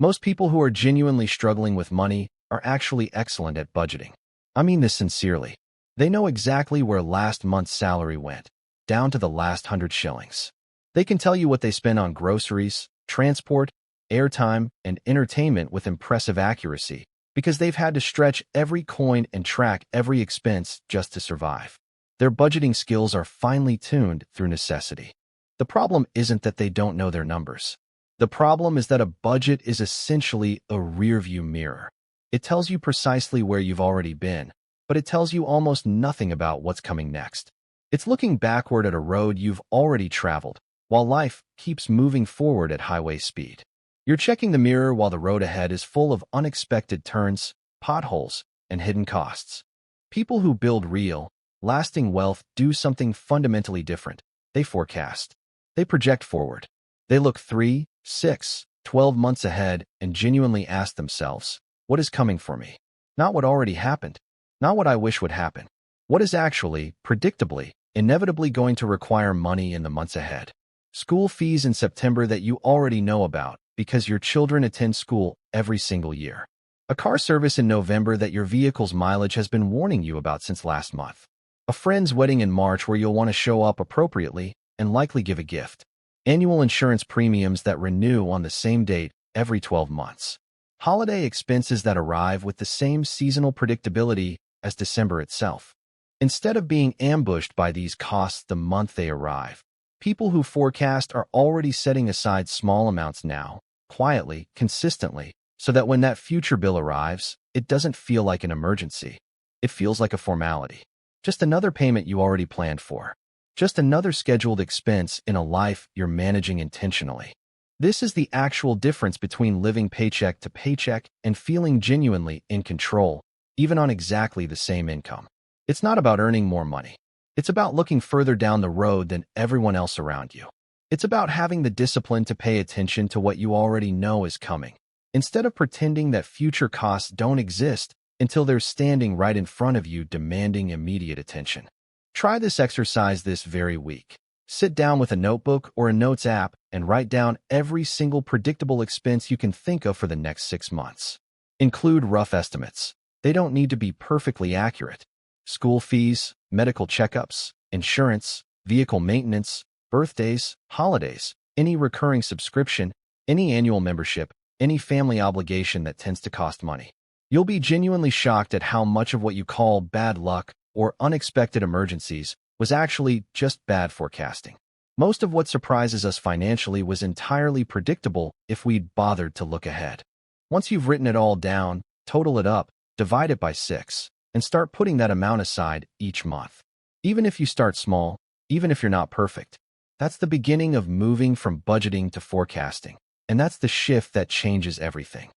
Most people who are genuinely struggling with money are actually excellent at budgeting. I mean this sincerely. They know exactly where last month's salary went, down to the last 100 shillings. They can tell you what they spend on groceries, transport, airtime, and entertainment with impressive accuracy because they've had to stretch every coin and track every expense just to survive. Their budgeting skills are finely tuned through necessity. The problem isn't that they don't know their numbers. The problem is that a budget is essentially a rearview mirror. It tells you precisely where you've already been, but it tells you almost nothing about what's coming next. It's looking backward at a road you've already traveled, while life keeps moving forward at highway speed. You're checking the mirror while the road ahead is full of unexpected turns, potholes, and hidden costs. People who build real, lasting wealth do something fundamentally different. They forecast. They project forward. They look 3, 6, 12 months ahead and genuinely ask themselves, what is coming for me? Not what already happened. Not what I wish would happen. What is actually, predictably, inevitably going to require money in the months ahead? School fees in September that you already know about because your children attend school every single year. A car service in November that your vehicle's mileage has been warning you about since last month. A friend's wedding in March where you'll want to show up appropriately and likely give a gift. Annual insurance premiums that renew on the same date every 12 months. Holiday expenses that arrive with the same seasonal predictability as December itself. Instead of being ambushed by these costs the month they arrive, people who forecast are already setting aside small amounts now, quietly, consistently, so that when that future bill arrives, it doesn't feel like an emergency. It feels like a formality. Just another payment you already planned for. Just another scheduled expense in a life you're managing intentionally. This is the actual difference between living paycheck to paycheck and feeling genuinely in control, even on exactly the same income. It's not about earning more money. It's about looking further down the road than everyone else around you. It's about having the discipline to pay attention to what you already know is coming, instead of pretending that future costs don't exist until they're standing right in front of you demanding immediate attention. Try this exercise this very week. Sit down with a notebook or a notes app and write down every single predictable expense you can think of for the next 6 months. Include rough estimates. They don't need to be perfectly accurate. School fees, medical checkups, insurance, vehicle maintenance, birthdays, holidays, any recurring subscription, any annual membership, any family obligation that tends to cost money. You'll be genuinely shocked at how much of what you call bad luck or unexpected emergencies was actually just bad forecasting. Most of what surprises us financially was entirely predictable if we'd bothered to look ahead. Once you've written it all down, total it up, divide it by 6, and start putting that amount aside each month. Even if you start small, even if you're not perfect, that's the beginning of moving from budgeting to forecasting, and that's the shift that changes everything.